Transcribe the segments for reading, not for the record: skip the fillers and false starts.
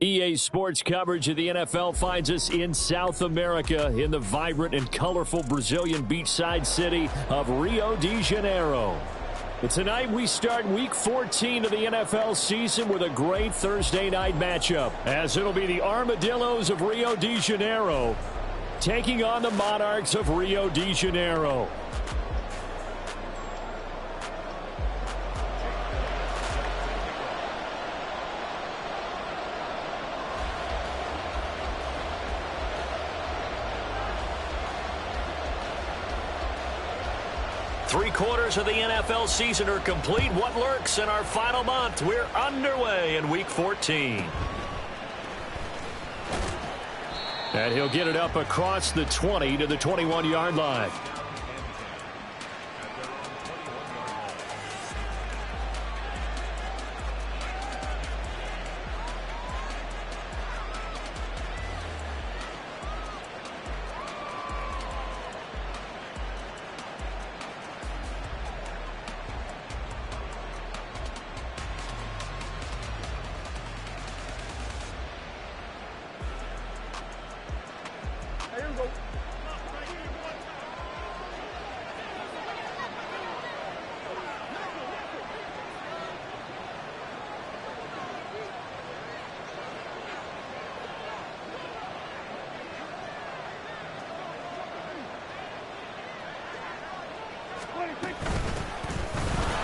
EA Sports coverage of the NFL finds us in South America in the vibrant and colorful Brazilian beachside city of Rio de Janeiro. And tonight we start Week 14 of the NFL season with a great Thursday night matchup, as it'll be the Armadillos of Rio de Janeiro taking on the Monarchs of Rio de Janeiro. Three-quarters of the NFL season are complete. What lurks in our final month? We're underway in Week 14. And he'll get it up across the 20 to the 21-yard line.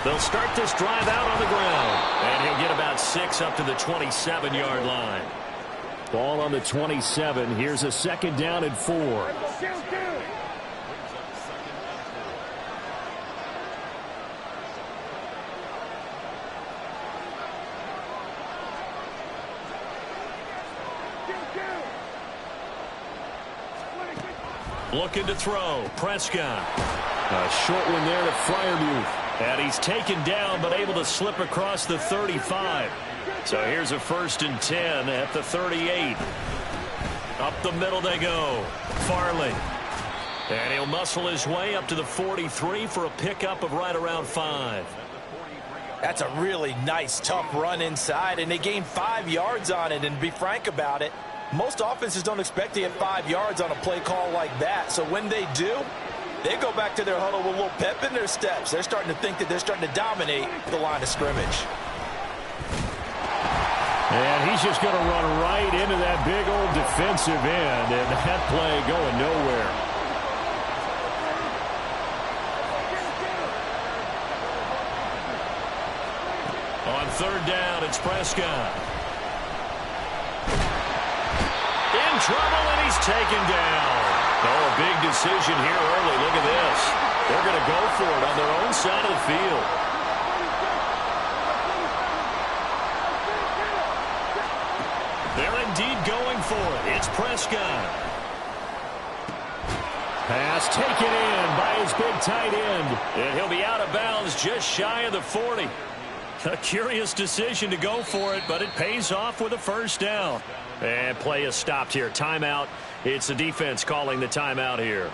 They'll start this drive out on the ground, and he'll get about 6 up to the 27-yard line. Ball on the 27. Here's a second down and 4. Looking to throw. Prescott. A short one there to Freiermuth. And he's taken down, but able to slip across the 35. So here's a 1st and 10 at the 38. Up the middle they go. Farley. And he'll muscle his way up to the 43 for a pickup of right around 5. That's a really nice, tough run inside, and they gained 5 yards on it. And to be frank about it, most offenses don't expect to get 5 yards on a play call like that. So when they do, they go back to their huddle with a little pep in their steps. They're starting to think that they're starting to dominate the line of scrimmage. And he's just going to run right into that big old defensive end, and that play going nowhere. On 3rd down, it's Prescott. In trouble, and he's taken down. Oh, a big decision here early. Look at this. They're going to go for it on their own side of the field. They're indeed going for it. It's Prescott. Pass taken in by his big tight end. And he'll be out of bounds just shy of the 40. A curious decision to go for it, but it pays off with a 1st down. And play is stopped here. Timeout. It's the defense calling the timeout here.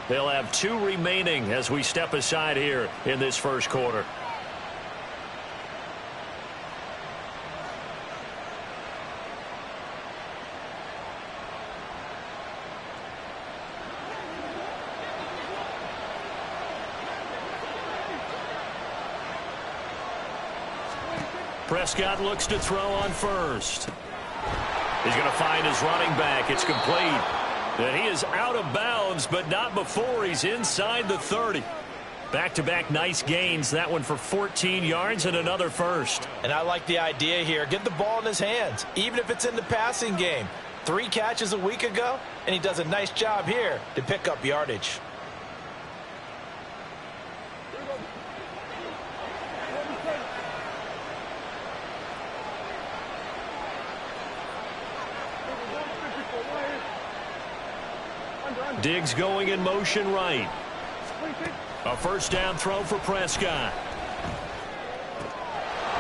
They'll have 2 remaining as we step aside here in this 1st quarter. Prescott looks to throw on 1st. He's going to find his running back. It's complete. And he is out of bounds, but not before he's inside the 30. Back-to-back nice gains. That one for 14 yards and another 1st. And I like the idea here. Get the ball in his hands, even if it's in the passing game. 3 catches a week ago, and he does a nice job here to pick up yardage. Diggs going in motion right. A 1st down throw for Prescott.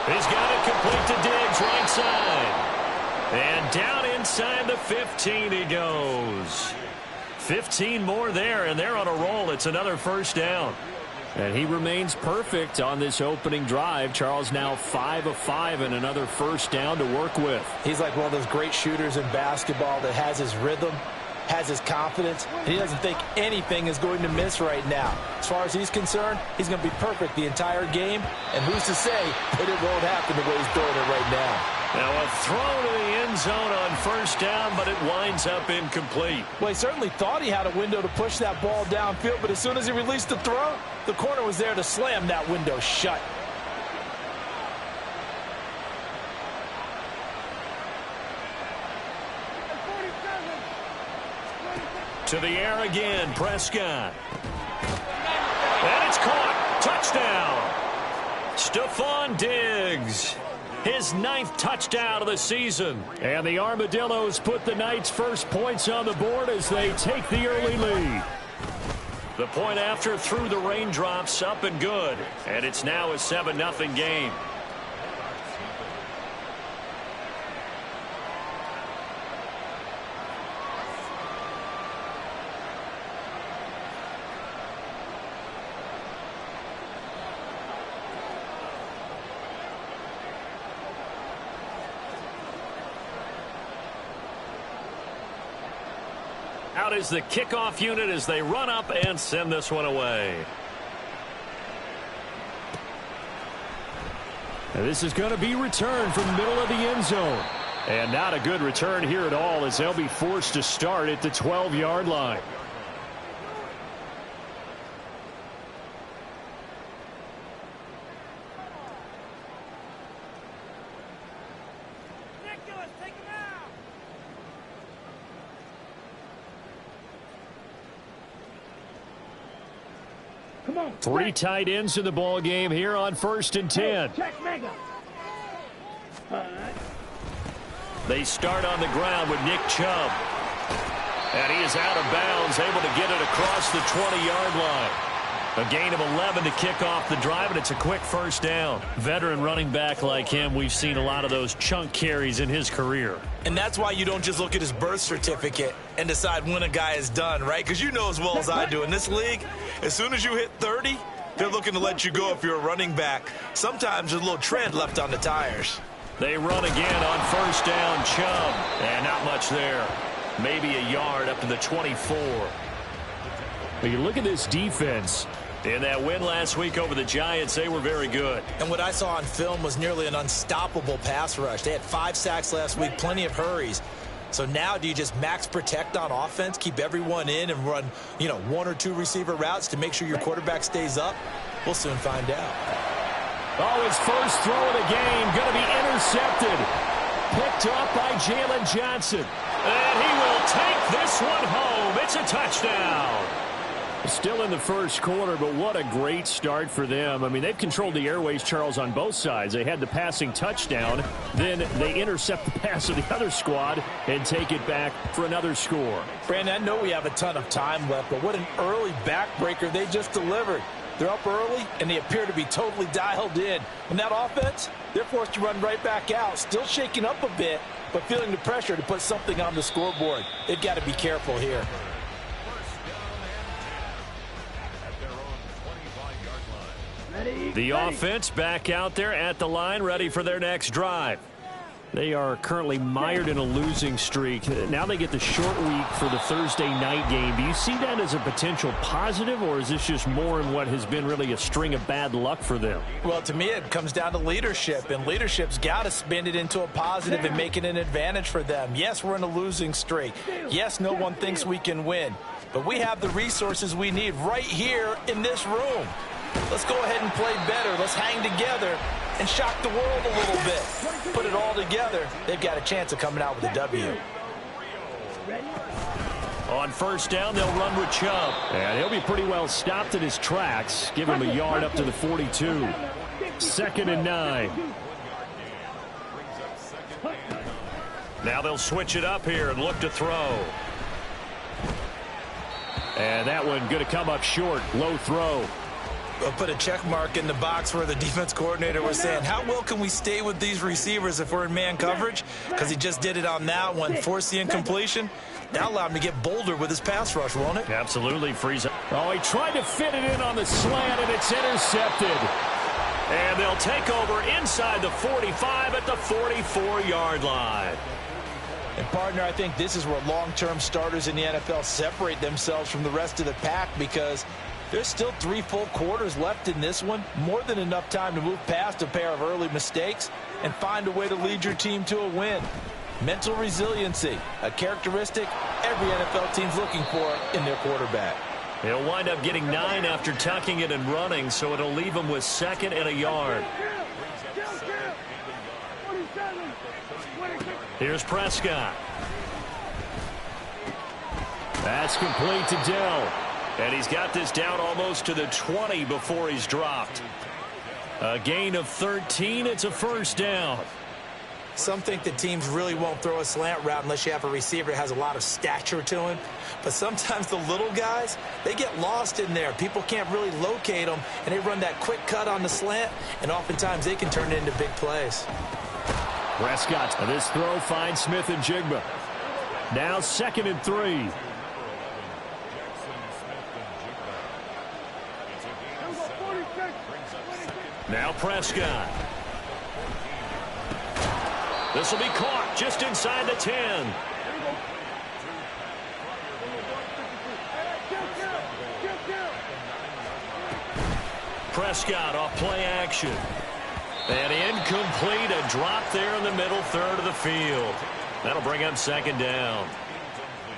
He's got it complete to Diggs, right side. And down inside the 15 he goes. 15 more there, and they're on a roll. It's another 1st down. And he remains perfect on this opening drive. Charles now 5 of 5 and another first down to work with. He's like one of those great shooters in basketball that has his rhythm, has his confidence, and he doesn't think anything is going to miss right now. As far as he's concerned, he's going to be perfect the entire game, and who's to say that it won't happen the way he's throwing it right now. Now a throw to the end zone on first down, but it winds up incomplete. Well, he certainly thought he had a window to push that ball downfield, but as soon as he released the throw, the corner was there to slam that window shut. To the air again, Prescott. And it's caught. Touchdown. Stephon Diggs. His 9th touchdown of the season. And the Armadillos put the Knights' first points on the board as they take the early lead. The point after through the raindrops, up and good. And it's now a 7-0 game. Out is the kickoff unit as they run up and send this one away. And this is going to be returned from the middle of the end zone. And not a good return here at all as they'll be forced to start at the 12-yard line. Three tight ends in the ball game here on 1st and 10. They start on the ground with Nick Chubb. And he is out of bounds, able to get it across the 20-yard line. A gain of 11 to kick off the drive, and it's a quick first down. Veteran running back like him, we've seen a lot of those chunk carries in his career. And that's why you don't just look at his birth certificate and decide when a guy is done, right? Because you know as well as I do, in this league, as soon as you hit 30, they're looking to let you go if you're a running back. Sometimes there's a little tread left on the tires. They run again on first down, Chubb. And not much there. Maybe a yard up to the 24. But you look at this defense. In that win last week over the Giants, they were very good. And what I saw on film was nearly an unstoppable pass rush. They had 5 sacks last week, plenty of hurries. So now do you just max protect on offense, keep everyone in and run, 1 or 2 receiver routes to make sure your quarterback stays up? We'll soon find out. Oh, his first throw of the game going to be intercepted. Picked up by Jalen Johnson. And he will take this one home. It's a touchdown. Still in the first quarter, but what a great start for them. I mean, they've controlled the airways, Charles, on both sides. They had the passing touchdown. Then they intercept the pass of the other squad and take it back for another score. Brandon, I know we have a ton of time left, but what an early backbreaker they just delivered. They're up early, and they appear to be totally dialed in. And that offense, they're forced to run right back out, still shaking up a bit, but feeling the pressure to put something on the scoreboard. They've got to be careful here. The offense back out there at the line, ready for their next drive. They are currently mired in a losing streak. Now they get the short week for the Thursday night game. Do you see that as a potential positive, or is this just more in what has been really a string of bad luck for them? Well, to me, it comes down to leadership, and leadership's got to spin it into a positive and make it an advantage for them. Yes, we're in a losing streak. Yes, no one thinks we can win, but we have the resources we need right here in this room. Let's go ahead and play better. Let's hang together and shock the world a little bit. Put it all together. They've got a chance of coming out with a W. On first down, they'll run with Chubb. And he'll be pretty well stopped in his tracks. Give him a yard up to the 42. 2nd and 9. Now they'll switch it up here and look to throw. And that one going to come up short. Low throw. We'll put a check mark in the box where the defense coordinator was saying, how well can we stay with these receivers if we're in man coverage? Because he just did it on that one, forced the incompletion. That allowed him to get bolder with his pass rush, won't it? Absolutely, freeze. Oh, he tried to fit it in on the slant, and it's intercepted. And they'll take over inside the 45 at the 44-yard line. And, partner, I think this is where long-term starters in the NFL separate themselves from the rest of the pack, because there's still 3 full quarters left in this one. More than enough time to move past a pair of early mistakes and find a way to lead your team to a win. Mental resiliency, a characteristic every NFL team's looking for in their quarterback. He'll wind up getting 9 after tucking it and running, so it'll leave him with 2nd and a yard. Here's Prescott. That's complete to Dell. And he's got this down almost to the 20 before he's dropped. A gain of 13. It's a first down. Some think that teams really won't throw a slant route unless you have a receiver that has a lot of stature to him. But sometimes the little guys, they get lost in there. People can't really locate them, and they run that quick cut on the slant, and oftentimes they can turn it into big plays. Prescott, this throw finds Smith and Jigba. Now 2nd and 3. Now Prescott. This will be caught just inside the 10. Prescott off play action. And incomplete, a drop there in the middle third of the field. That'll bring up 2nd down.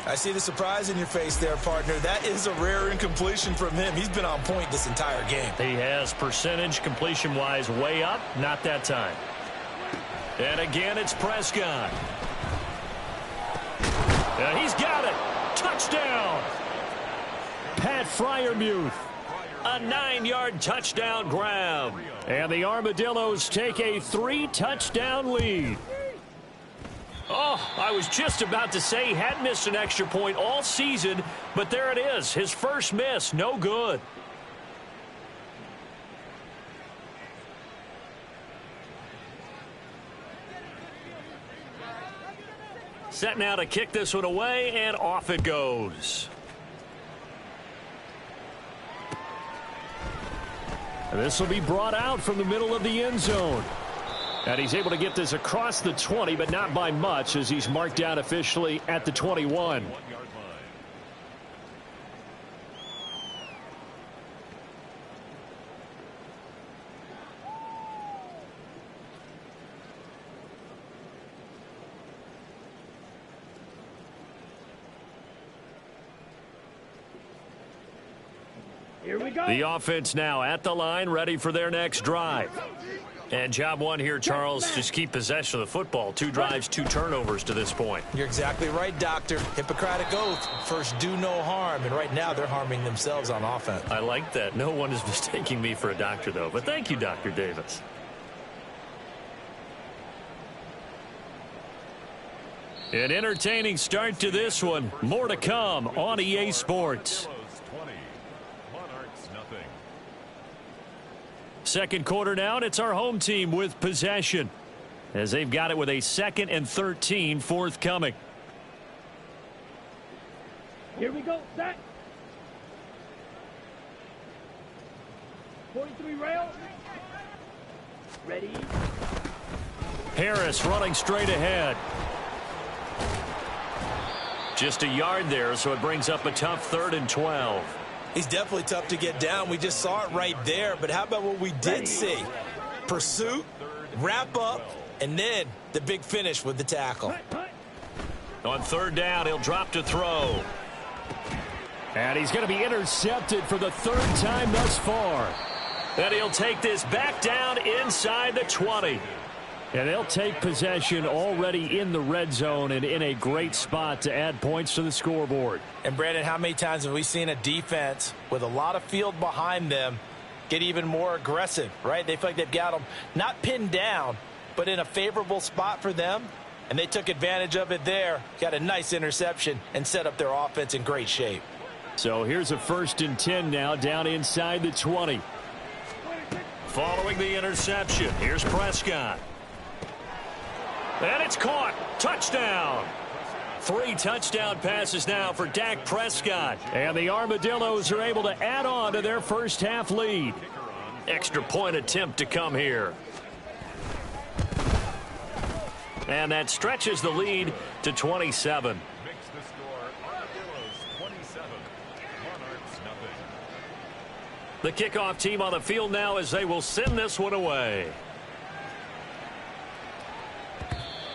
I see the surprise in your face there, partner. That is a rare incompletion from him. He's been on point this entire game. He has percentage completion-wise way up, not that time. And again, it's Prescott. And he's got it. Touchdown. Pat Freiermuth. A 9-yard touchdown grab. And the Armadillos take a 3-touchdown lead. Oh, I was just about to say he had missed an extra point all season, but there it is. His first miss, no good. Set now to kick this one away, and off it goes. And this will be brought out from the middle of the end zone. And he's able to get this across the 20, but not by much, as he's marked down officially at the 21. Here we go. The offense now at the line, ready for their next drive. And job one here, Charles, just keep possession of the football. 2 drives, 2 turnovers to this point. You're exactly right, Doctor. Hippocratic oath. First, do no harm. And right now, they're harming themselves on offense. I like that. No one is mistaking me for a doctor, though. But thank you, Dr. Davis. An entertaining start to this one. More to come on EA Sports. Second quarter now, and it's our home team with possession, as they've got it with a 2nd and 13 forthcoming. Here we go. Set. 43 rail. Ready. Harris running straight ahead. Just a yard there, so it brings up a tough 3rd and 12. He's definitely tough to get down. We just saw it right there. But how about what we did see? Pursuit, wrap up, and then the big finish with the tackle. On 3rd down, he'll drop to throw. And he's going to be intercepted for the 3rd time thus far. And he'll take this back down inside the 20. And they'll take possession already in the red zone and in a great spot to add points to the scoreboard. And, Brandon, how many times have we seen a defense with a lot of field behind them get even more aggressive, right? They feel like they've got them not pinned down, but in a favorable spot for them, and they took advantage of it there, got a nice interception, and set up their offense in great shape. So here's a 1st and 10 now down inside the 20. following the interception. Here's Prescott. And it's caught. Touchdown. 3 touchdown passes now for Dak Prescott. And the Armadillos are able to add on to their first half lead. Extra point attempt to come here. And that stretches the lead to 27. The kickoff team on the field now as they will send this one away.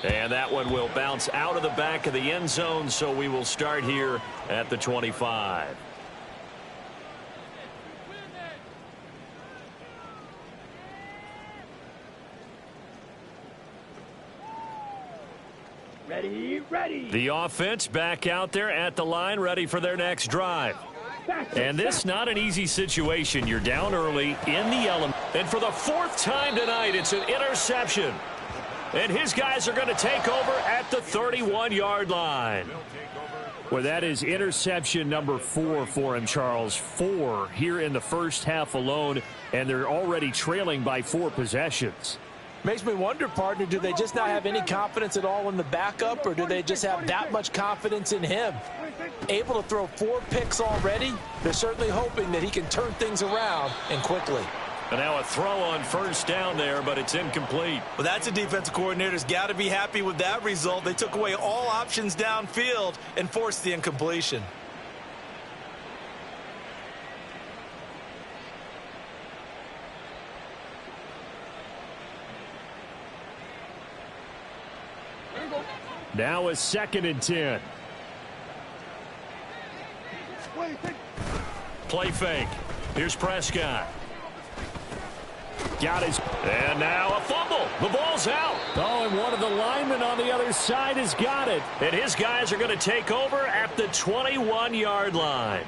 And that one will bounce out of the back of the end zone, so we will start here at the 25. Ready. The offense back out there at the line, ready for their next drive. And this not an easy situation. You're down early in the element. And for the 4th time tonight, it's an interception. And his guys are going to take over at the 31-yard line. Well, that is interception number 4 for him, Charles. 4 here in the first half alone, and they're already trailing by 4 possessions. Makes me wonder, partner, do they just not have any confidence at all in the backup, or do they just have that much confidence in him? Able to throw 4 picks already, they're certainly hoping that he can turn things around and quickly. And now a throw on first down there, but it's incomplete. Well, that's a defensive coordinator's got to be happy with that result. They took away all options downfield and forced the incompletion. Now a 2nd and 10. Play fake. Here's Prescott. Got his. And now a fumble. The ball's out. Oh, and one of the linemen on the other side has got it. And his guys are going to take over at the 21-yard line.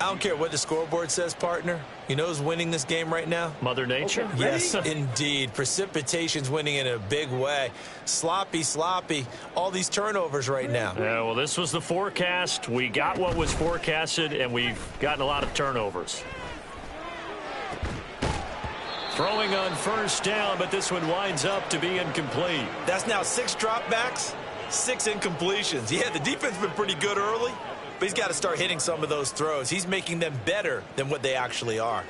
I don't care what the scoreboard says, partner. You know who's winning this game right now? Mother Nature? Okay. Yes, indeed. Precipitation's winning in a big way. Sloppy. All these turnovers right now. Yeah, well, this was the forecast. We got what was forecasted, and we've gotten a lot of turnovers. Throwing on first down, but this one winds up to be incomplete. That's now 6 dropbacks, 6 incompletions. Yeah, the defense has been pretty good early, but he's got to start hitting some of those throws. He's making them better than what they actually are.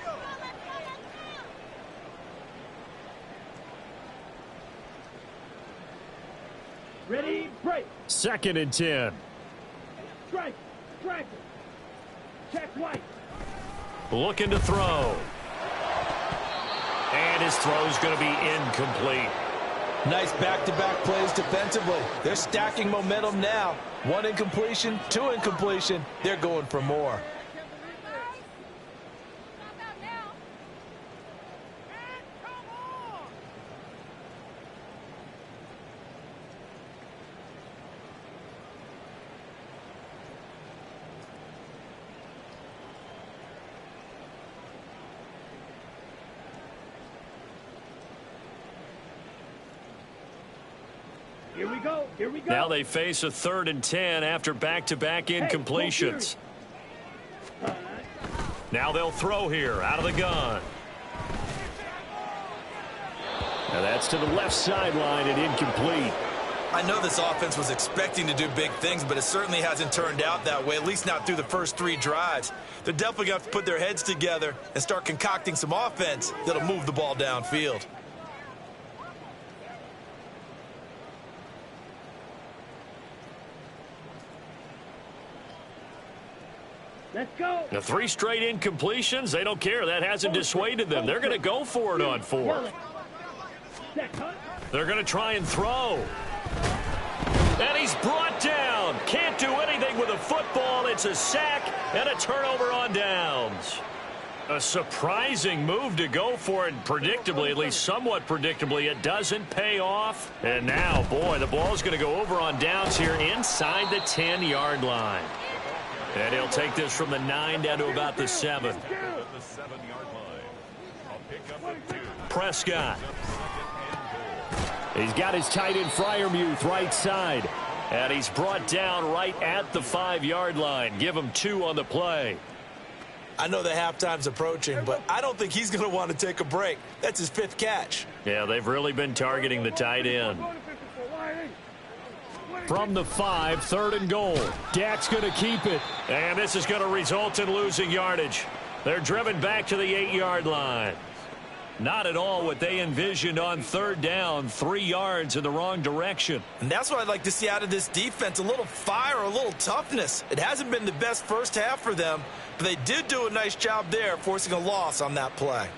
Ready, break. 2nd and 10. Strike. Check right. Looking to throw. And his throw's going to be incomplete. Nice back-to-back plays defensively. They're stacking momentum now. 1 incompletion, 2 incompletion. They're going for more. Here we go. Now they face a 3rd and 10 after back-to-back incompletions. Now they'll throw here out of the gun. Now that's to the left sideline and incomplete. I know this offense was expecting to do big things, but it certainly hasn't turned out that way, at least not through the first 3 drives. They're definitely going to have to put their heads together and start concocting some offense that'll move the ball downfield. Let's go. The 3 straight incompletions, they don't care. That hasn't dissuaded them. They're going to go for it on 4th. They're going to try and throw. And he's brought down. Can't do anything with a football. It's a sack and a turnover on downs. A surprising move to go for it predictably, at least somewhat predictably. It doesn't pay off. And now, boy, the ball's going to go over on downs here inside the 10-yard line. And he'll take this from the 9 down to about the 7. Prescott. He's got his tight end Freiermuth right side. And he's brought down right at the 5-yard line. Give him 2 on the play. I know the halftime's approaching, but I don't think he's going to want to take a break. That's his 5th catch. Yeah, they've really been targeting the tight end. From the 5, 3rd and goal. Dak's going to keep it. And this is going to result in losing yardage. They're driven back to the 8-yard line. Not at all what they envisioned on 3rd down, 3 yards in the wrong direction. And that's what I'd like to see out of this defense, a little fire, a little toughness. It hasn't been the best first half for them, but they did do a nice job there, forcing a loss on that play.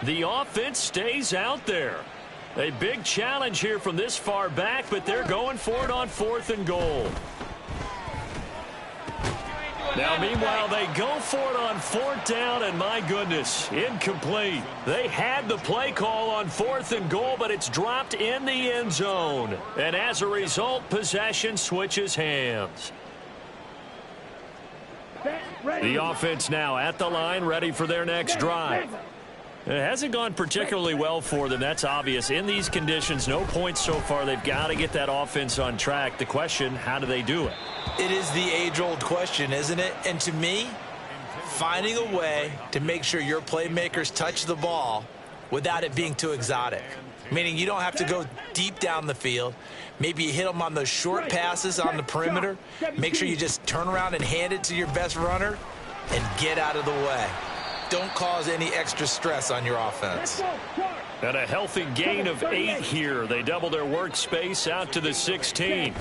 The offense stays out there. A big challenge here from this far back, but they're going for it on 4th and goal. Now, meanwhile, they go for it on 4th down, and my goodness, incomplete. They had the play call on 4th and goal, but it's dropped in the end zone. And as a result, possession switches hands. The offense now at the line, ready for their next drive. It hasn't gone particularly well for them. That's obvious. In these conditions, no points so far. They've got to get that offense on track. The question, how do they do it? It is the age-old question, isn't it? And to me, finding a way to make sure your playmakers touch the ball without it being too exotic. Meaning you don't have to go deep down the field. Maybe you hit them on those short passes on the perimeter. Make sure you just turn around and hand it to your best runner and get out of the way. Don't cause any extra stress on your offense. And a healthy gain of 8 here. They double their workspace out to the 16.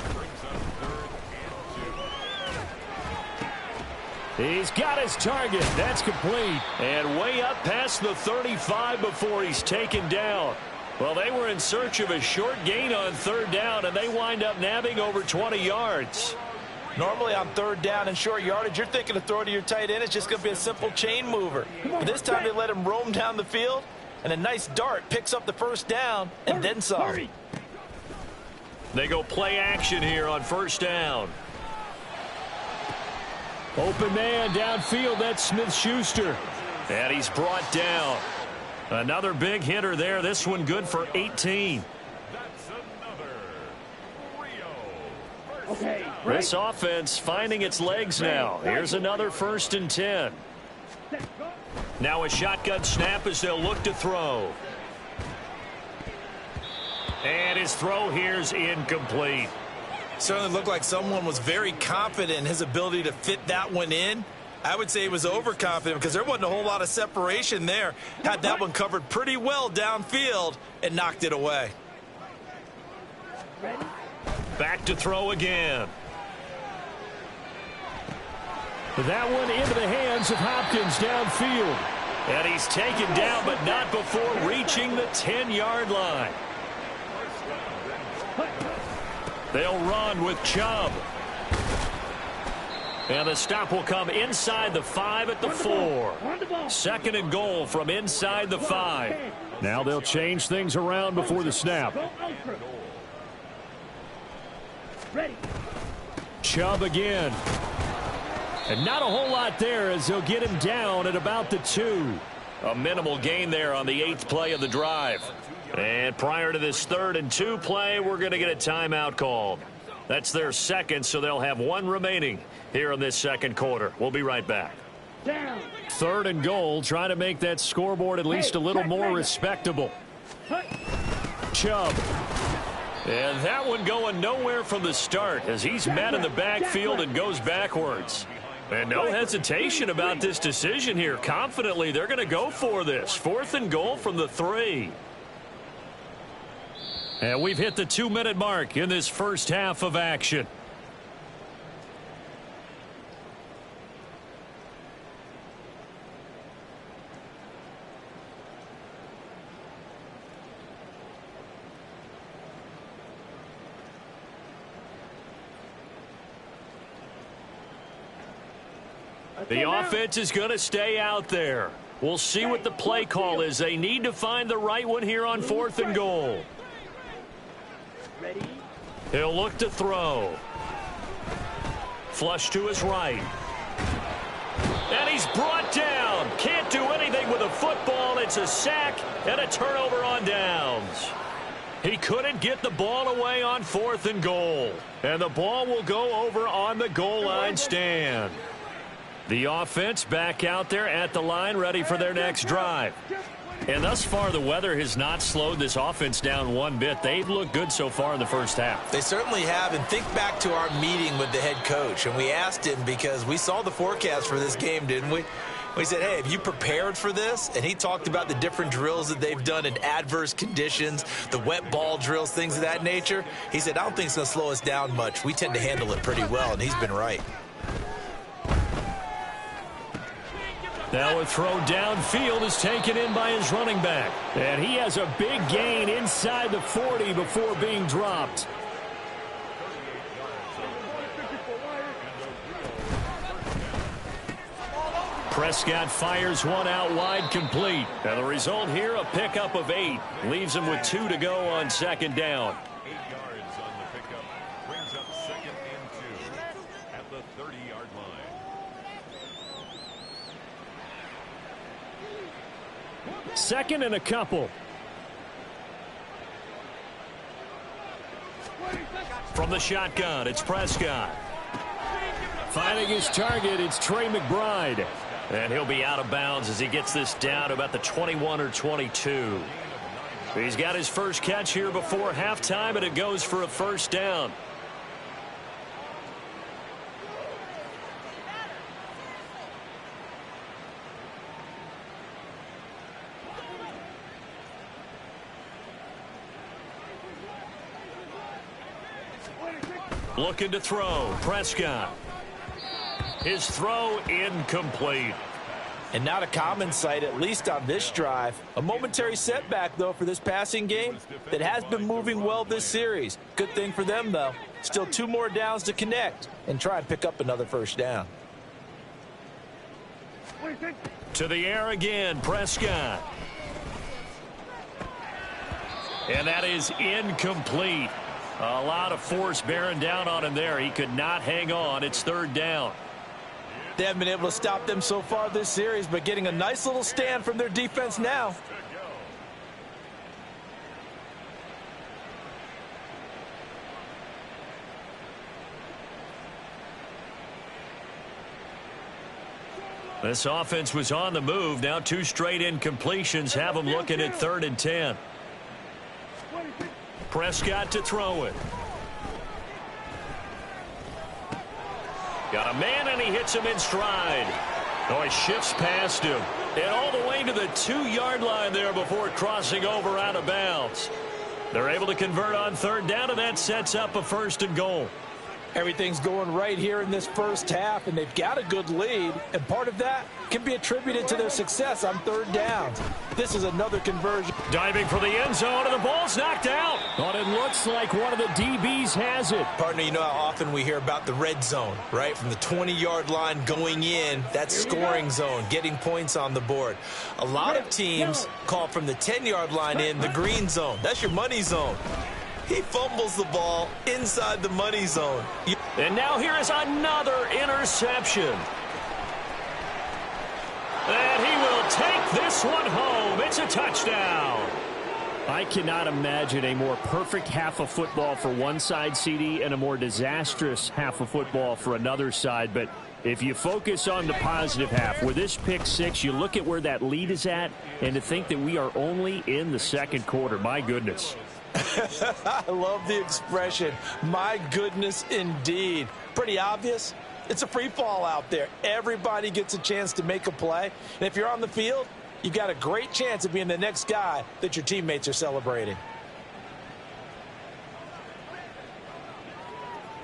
He's got his target. That's complete. And way up past the 35 before he's taken down. Well, they were in search of a short gain on 3rd down, and they wind up nabbing over 20 yards. Normally on 3rd down and short yardage, you're thinking to throw to your tight end. It's just going to be a simple chain mover. But this time they let him roam down the field, and a nice dart picks up the 1st down and then some. They go play action here on 1st down. Open man downfield. That's Smith-Schuster. And he's brought down. Another big hitter there. This one good for 18. Okay, this offense finding its legs now. Here's another 1st and 10. Now a shotgun snap as they'll look to throw. And his throw here's incomplete. Certainly looked like someone was very confident in his ability to fit that one in. I would say he was overconfident because there wasn't a whole lot of separation there. Had that one covered pretty well downfield and knocked it away. Back to throw again. That one into the hands of Hopkins downfield. And he's taken down, but not before reaching the 10-yard line. They'll run with Chubb. And the stop will come inside the 5 at the 4. 2nd and goal from inside the 5. Now they'll change things around before the snap. Ready. Chubb again. And not a whole lot there as they'll get him down at about the 2. A minimal gain there on the 8th play of the drive. And prior to this 3rd and 2 play, we're going to get a timeout called. That's their 2nd, so they'll have 1 remaining here in this 2nd quarter. We'll be right back. Down. 3rd and goal, trying to make that scoreboard at least a little more respectable. Chubb. And that one going nowhere from the start as he's met in the backfield and goes backwards. And no hesitation about this decision here. Confidently, they're going to go for this. 4th and goal from the 3. And we've hit the 2-minute mark in this first half of action. The offense is going to stay out there. We'll see what the play call is. They need to find the right one here on 4th and goal. He'll look to throw. Flush to his right. And he's brought down. Can't do anything with a football. It's a sack and a turnover on downs. He couldn't get the ball away on 4th and goal. And the ball will go over on the goal line stand. The offense back out there at the line, ready for their next drive. And thus far, the weather has not slowed this offense down one bit. They've looked good so far in the first half. They certainly have. And think back to our meeting with the head coach. And we asked him, because we saw the forecast for this game, didn't we? We said, hey, have you prepared for this? And he talked about the different drills that they've done in adverse conditions, the wet ball drills, things of that nature. He said, I don't think it's going to slow us down much. We tend to handle it pretty well, and he's been right. Now a throw downfield is taken in by his running back. And he has a big gain inside the 40 before being dropped. Prescott fires one out wide, complete. And the result here, a pickup of 8. Leaves him with 2 to go on 2nd down. 8 yards on the pickup. Brings up 2nd and 2 at the 30-yard line. Second and a couple. From the shotgun, it's Prescott. Finding his target, it's Trey McBride. And he'll be out of bounds as he gets this down to about the 21 or 22. He's got his first catch here before halftime, and it goes for a 1st down. Looking to throw, Prescott. His throw incomplete. And not a common sight, at least on this drive. A momentary setback, though, for this passing game that has been moving well this series. Good thing for them, though. Still 2 more downs to connect and try and pick up another 1st down. To the air again, Prescott. And that is incomplete. A lot of force bearing down on him there. He could not hang on. It's 3rd down. They haven't been able to stop them so far this series, but getting a nice little stand from their defense now. This offense was on the move. Now 2 straight incompletions have them looking at 3rd and 10. Prescott to throw it. Got a man, and he hits him in stride. Oh, he shifts past him. And all the way to the 2-yard line there before crossing over out of bounds. They're able to convert on 3rd down, and that sets up a 1st and goal. Everything's going right here in this first half, and they've got a good lead, and part of that can be attributed to their success on 3rd downs. This is another conversion. Diving for the end zone, and the ball's knocked out. But it looks like one of the DBs has it. Partner, you know how often we hear about the red zone, right? From the 20-yard line going in, that's scoring zone, getting points on the board. A lot of teams call from the 10-yard line in the green zone. That's your money zone. He fumbles the ball inside the money zone. And now here is another interception. And he will take this one home. It's a touchdown. I cannot imagine a more perfect half of football for one side, CD, and a more disastrous half of football for another side. But if you focus on the positive half, with this pick 6, you look at where that lead is at, and to think that we are only in the 2nd quarter. My goodness. I love the expression. My goodness, indeed. Pretty obvious. It's a free fall out there. Everybody gets a chance to make a play. And if you're on the field, you've got a great chance of being the next guy that your teammates are celebrating.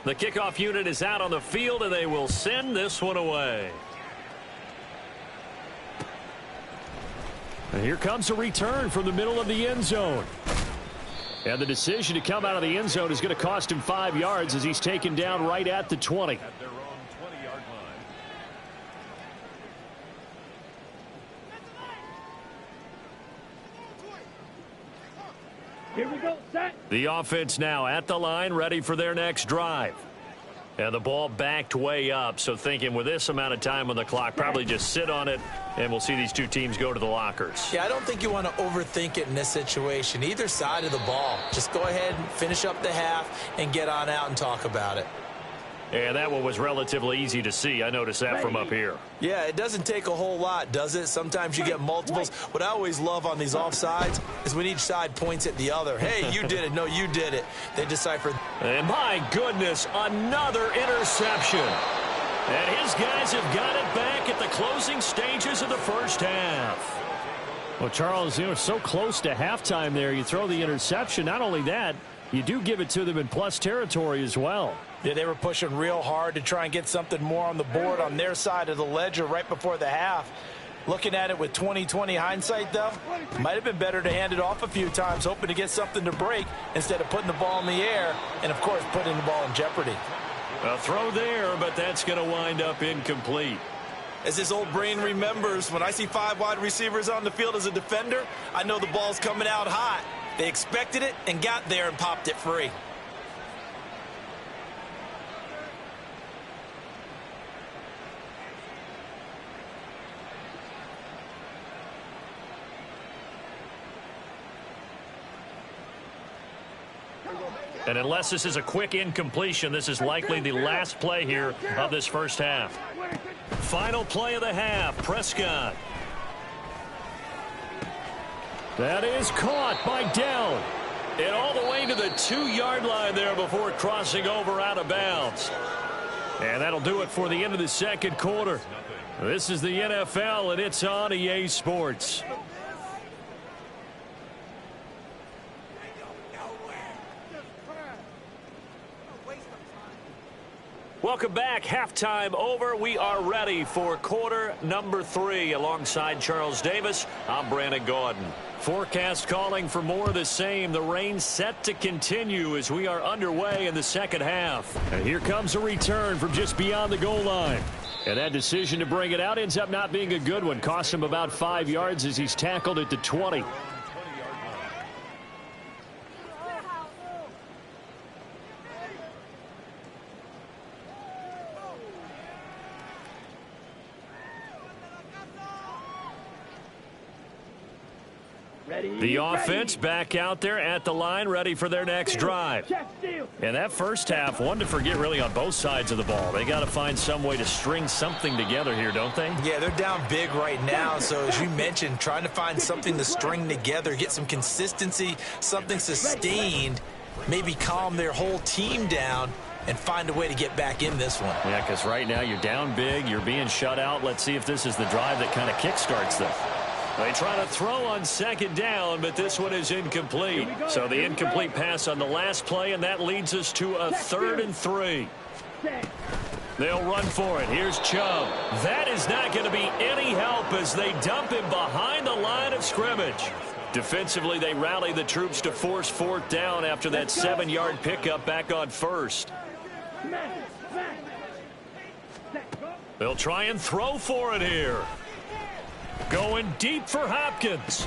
The kickoff unit is out on the field, and they will send this one away. And here comes a return from the middle of the end zone. And the decision to come out of the end zone is going to cost him 5 yards as he's taken down right at the 20. At their own 20-yard line. Here we go, set. The offense now at the line, ready for their next drive. And the ball backed way up, so thinking with this amount of time on the clock, probably just sit on it, and we'll see these two teams go to the lockers. Yeah, I don't think you want to overthink it in this situation. Either side of the ball. Just go ahead and finish up the half and get on out and talk about it. And that one was relatively easy to see. I noticed that from up here. Yeah, it doesn't take a whole lot, does it? Sometimes you get multiples. What I always love on these offsides is when each side points at the other. Hey, you did it. No, you did it. They decipher. And my goodness, another interception. And his guys have got it back at the closing stages of the first half. Well, Charles, you were so close to halftime there. You throw the interception. Not only that, you do give it to them in plus territory as well. Yeah, they were pushing real hard to try and get something more on the board on their side of the ledger right before the half. Looking at it with 20/20 hindsight, though, might have been better to hand it off a few times, hoping to get something to break instead of putting the ball in the air and, of course, putting the ball in jeopardy. A throw there, but that's going to wind up incomplete. As this old brain remembers, when I see 5 wide receivers on the field as a defender, I know the ball's coming out hot. They expected it and got there and popped it free. And unless this is a quick incompletion, this is likely the last play here of this first half. Final play of the half, Prescott. That is caught by Dell. And all the way to the 2-yard line there before crossing over out of bounds. And that'll do it for the end of the second quarter. This is the NFL, and it's on EA Sports. Welcome back. Halftime over. We are ready for quarter number 3. Alongside Charles Davis, I'm Brandon Gaudin. Forecast calling for more of the same. The rain set to continue as we are underway in the second half. And here comes a return from just beyond the goal line. And that decision to bring it out ends up not being a good one. Cost him about 5 yards as he's tackled at the 20. The offense back out there at the line, ready for their next drive. And that first half, one to forget really on both sides of the ball. They got to find some way to string something together here, don't they? Yeah, they're down big right now. So as you mentioned, trying to find something to string together, get some consistency, something sustained, maybe calm their whole team down and find a way to get back in this one. Yeah, because right now you're down big, you're being shut out. Let's see if this is the drive that kind of kickstarts them. They try to throw on second down, but this one is incomplete. So the incomplete pass on the last play, and that leads us to a 3rd and 3. They'll run for it. Here's Chubb. That is not going to be any help as they dump him behind the line of scrimmage. Defensively, they rally the troops to force 4th down after that 7-yard pickup back on 1st. They'll try and throw for it here. Going deep for Hopkins.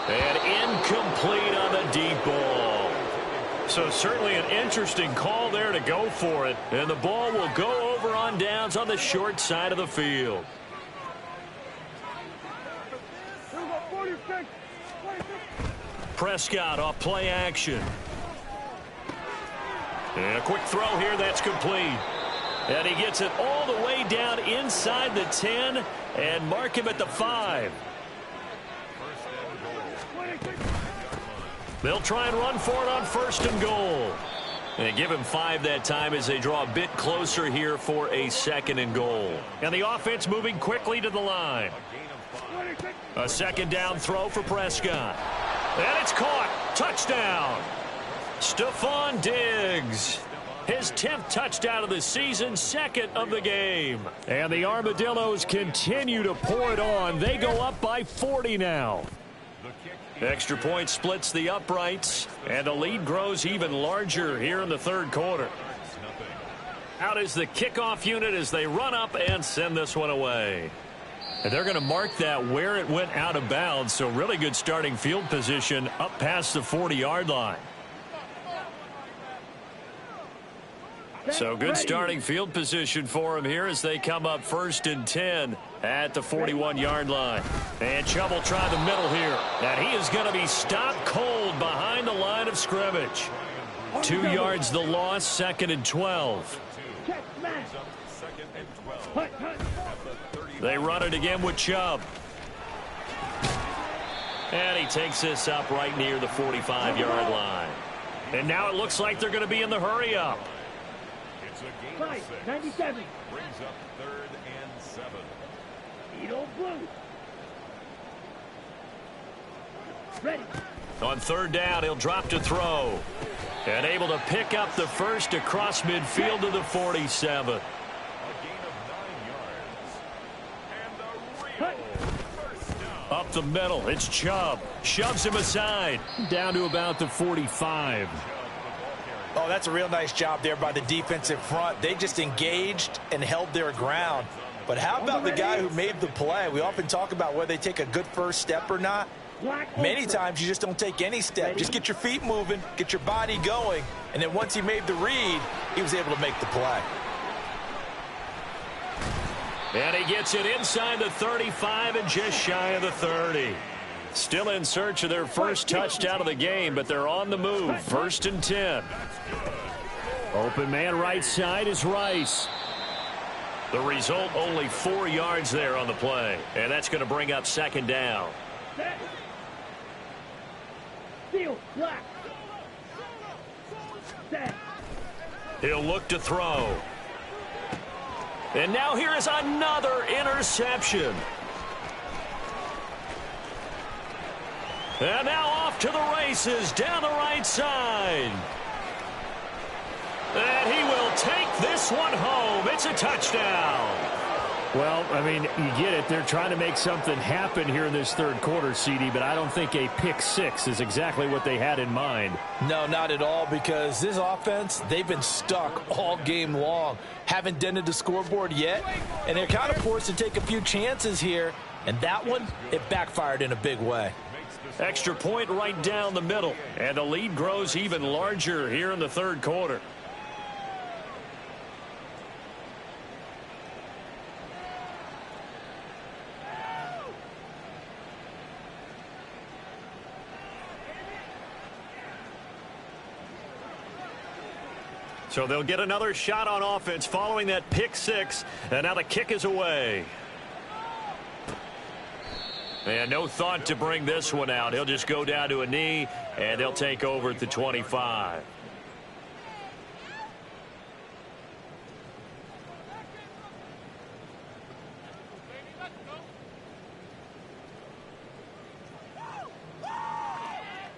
And incomplete on the deep ball. So certainly an interesting call there to go for it. And the ball will go over on downs on the short side of the field. Prescott off play action. And a quick throw here, that's complete. And he gets it all the way down inside the 10 and mark him at the 5. They'll try and run for it on 1st and goal. And they give him 5 that time as they draw a bit closer here for a 2nd and goal. And the offense moving quickly to the line. A 2nd down throw for Prescott. And it's caught. Touchdown. Stephon Diggs. His 10th touchdown of the season, 2nd of the game. And the Armadillos continue to pour it on. They go up by 40 now. Extra point splits the uprights, and the lead grows even larger here in the 3rd quarter. Out is the kickoff unit as they run up and send this one away. And they're going to mark that where it went out of bounds, so really good starting field position up past the 40-yard line. So good starting field position for him here as they come up 1st and 10 at the 41-yard line. And Chubb will try the middle here. And he is going to be stopped cold behind the line of scrimmage. 2 yards the loss, 2nd and 12. Check, smash. Brings up second and 12 Hut, hut. at the 30. They run it again with Chubb. And he takes this up right near the 45-yard line. And now it looks like they're going to be in the hurry-up. It's a gain of 5, 6. 97. Brings up 3rd and 7. Eat old blue. Ready. On 3rd down, he'll drop to throw. And able to pick up the first across midfield to the 47. A gain of 9 yards. And the Hut. real first down. Up the middle, it's Chubb. Shoves him aside. Down to about the 45. Oh, that's a real nice job there by the defensive front. They just engaged and held their ground. But how about the guy who made the play? We often talk about whether they take a good first step or not. Black Many Ultra. times you just don't take any step. Just get your feet moving, get your body going, and then once he made the read, he was able to make the play. And he gets it inside the 35 and just shy of the 30. Still in search of their first touchdown of the game, but they're on the move. 1st and 10. Open man right side is Rice. The result, only 4 yards there on the play. And that's going to bring up 2nd down. Set. Field. Black. Set. He'll look to throw. And now here is another interception. And now off to the races down the right side. And he will take this one home. It's a touchdown. Well, I mean, you get it. They're trying to make something happen here in this 3rd quarter, CD, but I don't think a pick 6 is exactly what they had in mind. No, not at all, because this offense, they've been stuck all game long. Haven't dented the scoreboard yet, and they're kind of forced to take a few chances here. And that one, it backfired in a big way. Extra point right down the middle, and the lead grows even larger here in the 3rd quarter. So they'll get another shot on offense following that pick 6, and now the kick is away. And no thought to bring this one out. He'll just go down to a knee, and they'll take over at the 25.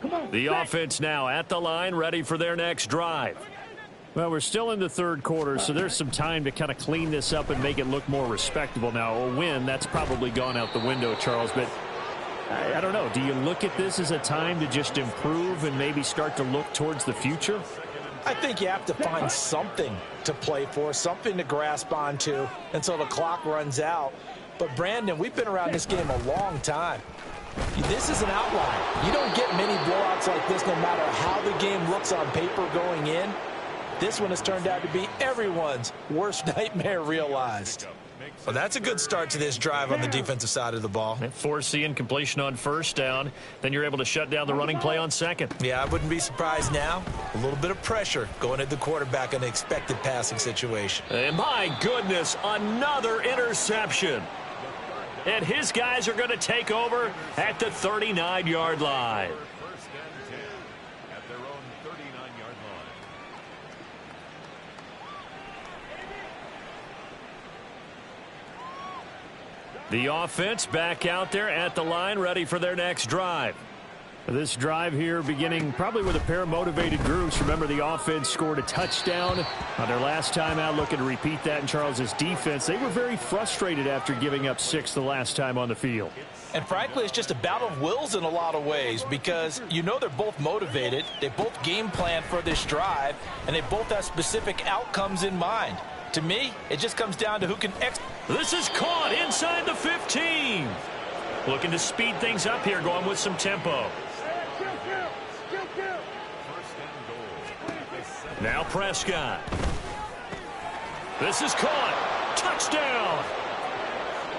Come on. The set. offense now at the line, ready for their next drive. Well, we're still in the 3rd quarter, so there's some time to kind of clean this up and make it look more respectable. Now, a win, that's probably gone out the window, Charles, but I don't know. Do you look at this as a time to just improve and maybe start to look towards the future? I think you have to find something to play for, something to grasp onto until the clock runs out. But, Brandon, we've been around this game a long time. This is an outlier. You don't get many blowouts like this no matter how the game looks on paper going in. This one has turned out to be everyone's worst nightmare realized. Well, that's a good start to this drive on the defensive side of the ball. Force the incompletion on 1st down. Then you're able to shut down the running play on 2nd. Yeah, I wouldn't be surprised now. A little bit of pressure going at the quarterback in an expected passing situation. And my goodness, another interception. And his guys are going to take over at the 39-yard line. 1st and 10 at their own 39-yard line. The offense back out there at the line, ready for their next drive. This drive here beginning probably with a pair of motivated groups. Remember, the offense scored a touchdown on their last time out, looking to repeat that in Charles's defense. They were very frustrated after giving up 6 the last time on the field. And frankly, it's just a battle of wills in a lot of ways because you know they're both motivated. They both game plan for this drive, and they both have specific outcomes in mind. To me, it just comes down to who can This is caught inside the 15. Looking to speed things up here, going with some tempo. Now Prescott. This is caught. Touchdown.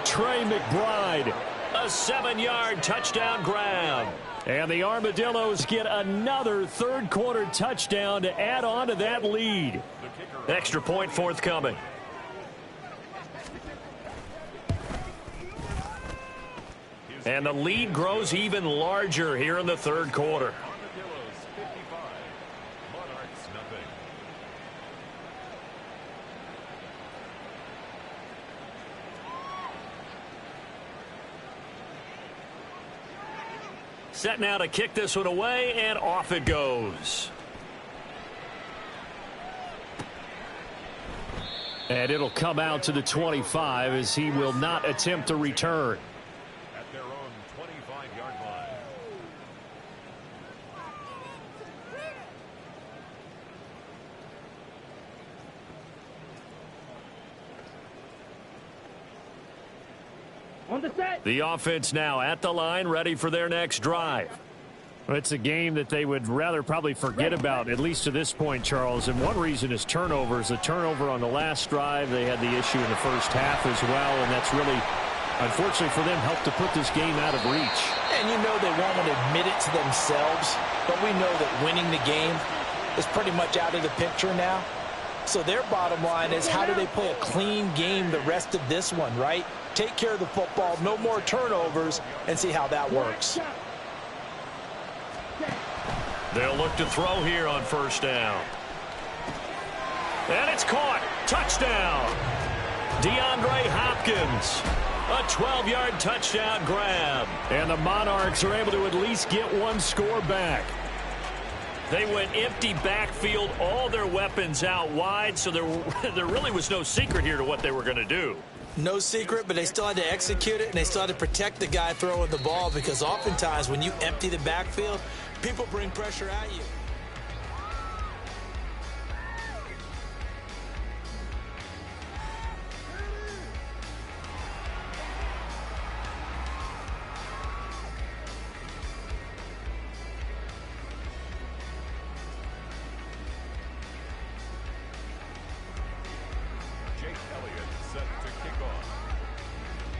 Trey McBride. A 7-yard touchdown grab. And the Armadillos get another third-quarter touchdown to add on to that lead. Extra point forthcoming. And the lead grows even larger here in the third quarter. Armadillos 55, Monarchs nothing. Set now to kick this one away, and off it goes. And it'll come out to the 25 as he will not attempt to return. At their own 25-yard line. On the set. The offense now at the line, ready for their next drive. It's a game that they would rather probably forget about, at least to this point, Charles. And one reason is turnovers. The turnover on the last drive, they had the issue in the first half as well, and that's really, unfortunately for them, helped to put this game out of reach. And you know they won't want to admit it to themselves, but we know that winning the game is pretty much out of the picture now. So their bottom line is, how do they play a clean game the rest of this one, right? Take care of the football, no more turnovers, and see how that works. They'll look to throw here on first down. And it's caught. Touchdown. DeAndre Hopkins. A 12-yard touchdown grab. And the Monarchs are able to at least get one score back. They went empty backfield, all their weapons out wide, so there really was no secret here to what they were going to do. No secret, but they still had to execute it, and they still had to protect the guy throwing the ball, because oftentimes when you empty the backfield, people bring pressure at you.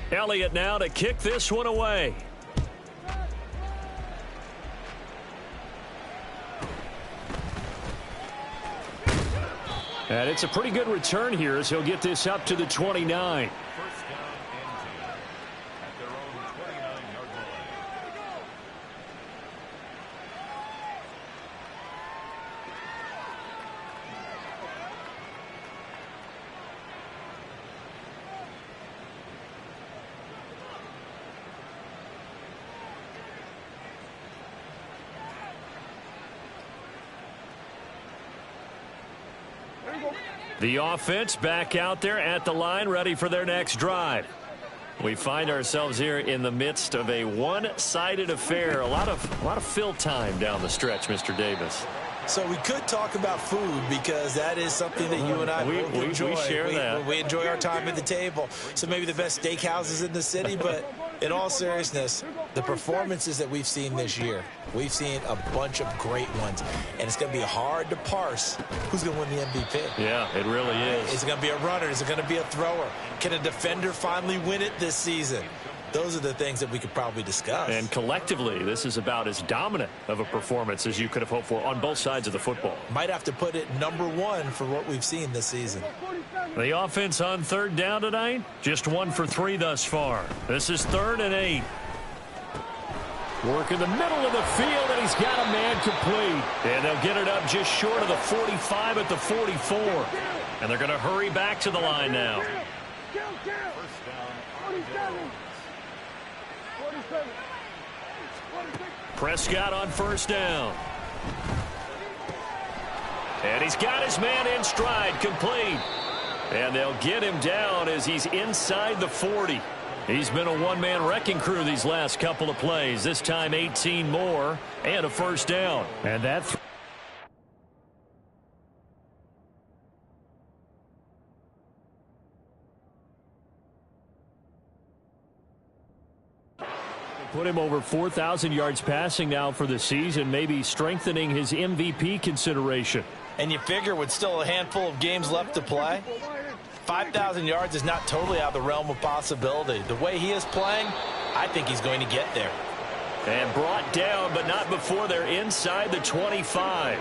Elliott now to kick this one away. And it's a pretty good return here as he'll get this up to the 29. First down and 10 at their own 29-yard line. The offense back out there at the line, ready for their next drive. We find ourselves here in the midst of a one-sided affair. A lot of fill time down the stretch, Mr. Davis. So we could talk about food, because that is something that you and I both enjoy. We share that. We enjoy our time at the table. So maybe the best steakhouses in the city, but in all seriousness, the performances that we've seen this year, we've seen a bunch of great ones, and it's going to be hard to parse who's going to win the MVP. Yeah, it really is. Is it going to be a runner? Is it going to be a thrower? Can a defender finally win it this season? Those are the things that we could probably discuss. And collectively, this is about as dominant of a performance as you could have hoped for on both sides of the football. Might have to put it #1 for what we've seen this season. The offense on third down tonight, just 1 for 3 thus far. This is 3rd and 8. Work in the middle of the field, and he's got a man complete. And they'll get it up just short of the 45 at the 44. And they're going to hurry back to the line now. First down. Prescott on first down. And he's got his man in stride, complete. And they'll get him down as he's inside the 40. He's been a one-man wrecking crew these last couple of plays. This time 18 more and a first down. And that put him over 4,000 yards passing now for the season, maybe strengthening his MVP consideration. And you figure with still a handful of games left to play, 5,000 yards is not totally out of the realm of possibility. The way he is playing, I think he's going to get there. And brought down, but not before they're inside the 25.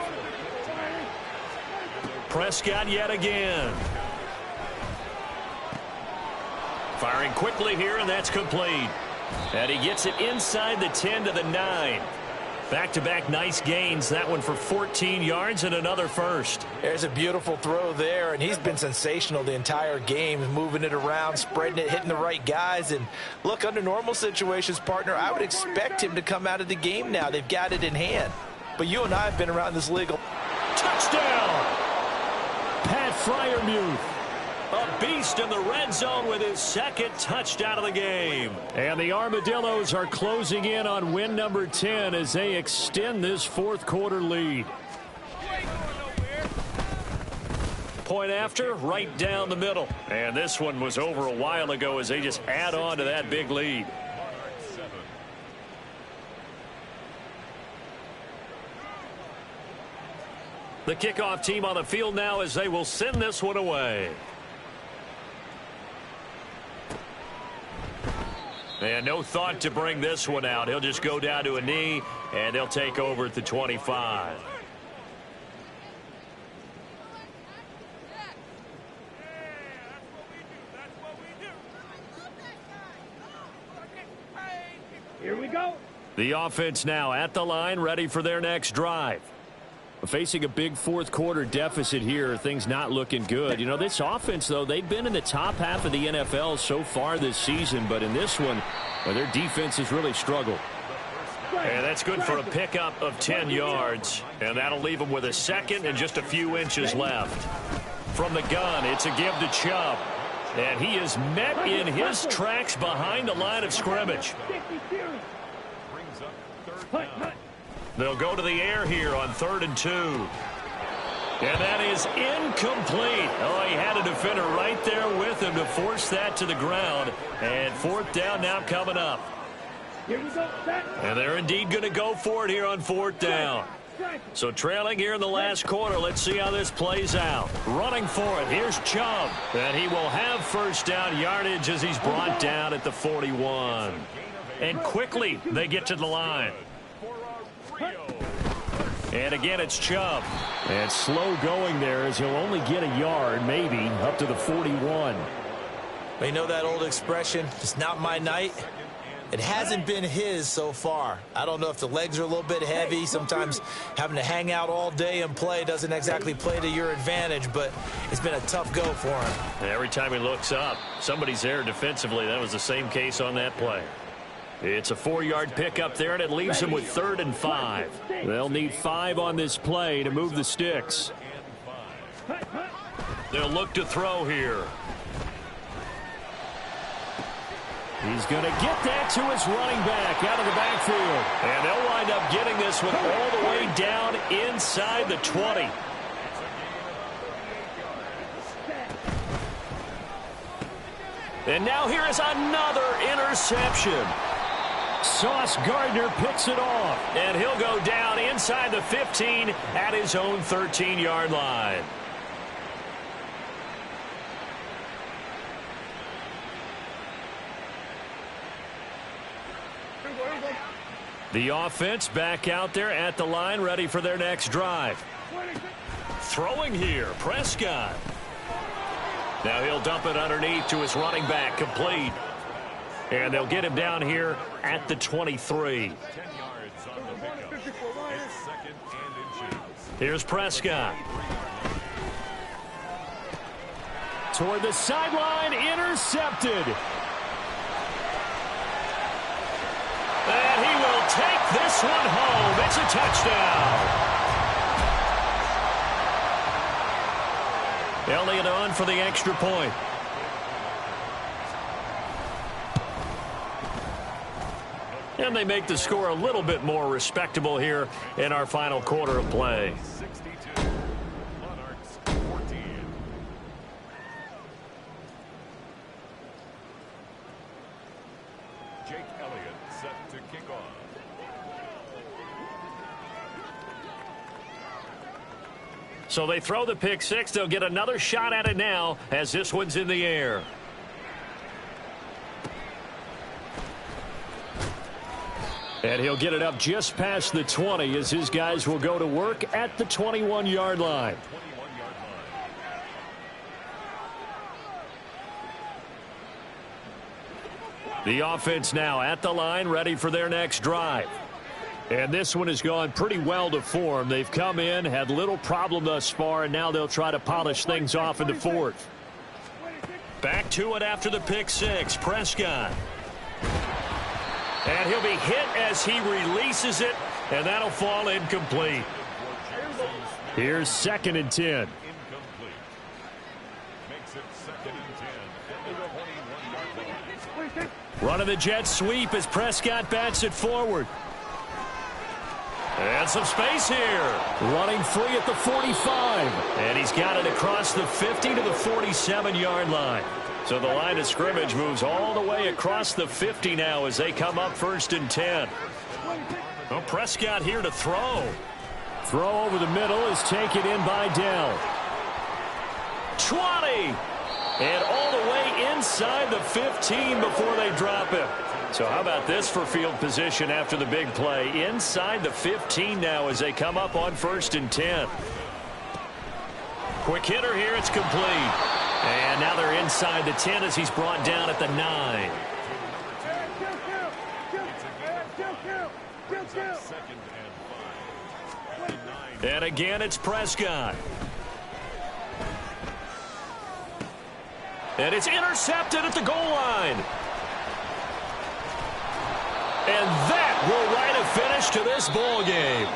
Prescott yet again. Firing quickly here, and that's complete. And he gets it inside the 10 to the 9. Back-to-back nice gains. That one for 14 yards and another first. There's a beautiful throw there, and he's been sensational the entire game, moving it around, spreading it, hitting the right guys. And look, under normal situations, partner, I would expect him to come out of the game now. They've got it in hand. But you and I have been around this league. Touchdown! Pat Freiermuth. A beast in the red zone with his second touchdown of the game. And the Armadillos are closing in on win number 10 as they extend this fourth quarter lead. Point after, right down the middle. And this one was over a while ago as they just add on to that big lead. The kickoff team on the field now as they will send this one away. And no thought to bring this one out. He'll just go down to a knee, and they'll take over at the 25. Here we go. The offense now at the line, ready for their next drive. Facing a big fourth quarter deficit here, things not looking good. You know, this offense, though, they've been in the top half of the NFL so far this season, but in this one, their defense has really struggled. And that's good for a pickup of 10 yards, and that'll leave them with a second and just a few inches left. From the gun, it's a give to Chubb, and he is met in his tracks behind the line of scrimmage. They'll go to the air here on 3rd and 2. And that is incomplete. Oh, he had a defender right there with him to force that to the ground. And 4th down now coming up. Here we go. And they're indeed going to go for it here on 4th down. So trailing here in the last quarter. Let's see how this plays out. Running for it. Here's Chubb. And he will have first down yardage as he's brought down at the 41. And quickly they get to the line. And again, it's Chubb. And slow going there as he'll only get a yard, maybe, up to the 41. You know that old expression, it's not my night? It hasn't been his so far. I don't know if the legs are a little bit heavy. Sometimes having to hang out all day and play doesn't exactly play to your advantage, but it's been a tough go for him. And every time he looks up, somebody's there defensively. That was the same case on that play. It's a 4-yard pickup there, and it leaves them with 3rd and 5. They'll need 5 on this play to move the sticks. They'll look to throw here. He's going to get that to his running back out of the backfield. And they'll wind up getting this one all the way down inside the 20. And now here is another interception. Sauce Gardner picks it off, and he'll go down inside the 15 at his own 13-yard line. The offense back out there at the line, ready for their next drive. Throwing here, Prescott. Now he'll dump it underneath to his running back, complete. And they'll get him down here at the 23. Here's Prescott. Toward the sideline, intercepted. And he will take this one home. It's a touchdown. Elliott on for the extra point. And they make the score a little bit more respectable here in our final quarter of play. 62, Monarchs 14. Jake Elliott set to kick off. So they throw the pick six. They'll get another shot at it now as this one's in the air. And he'll get it up just past the 20 as his guys will go to work at the 21-yard line. The offense now at the line, ready for their next drive. And this one has gone pretty well to form. They've come in, had little problem thus far, and now they'll try to polish things off in the fourth. Back to it after the pick six. Prescott. And he'll be hit as he releases it, and that'll fall incomplete. Here's 2nd and 10. Running the jet sweep as Prescott bats it forward. And some space here. Running free at the 45. And he's got it across the 50 to the 47-yard line. So the line of scrimmage moves all the way across the 50 now as they come up 1st and 10. Well, Prescott here to throw. Throw over the middle is taken in by Dell. 20. And all the way inside the 15 before they drop him. So how about this for field position after the big play? Inside the 15 now as they come up on 1st and 10. Quick hitter here, it's complete. And now they're inside the 10 as he's brought down at the 9. And again, it's Prescott. And it's intercepted at the goal line. And that will write a finish to this ball game.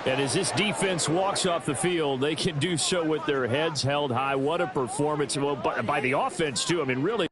And as this defense walks off the field, they can do so with their heads held high. What a performance by the offense, too. I mean, really.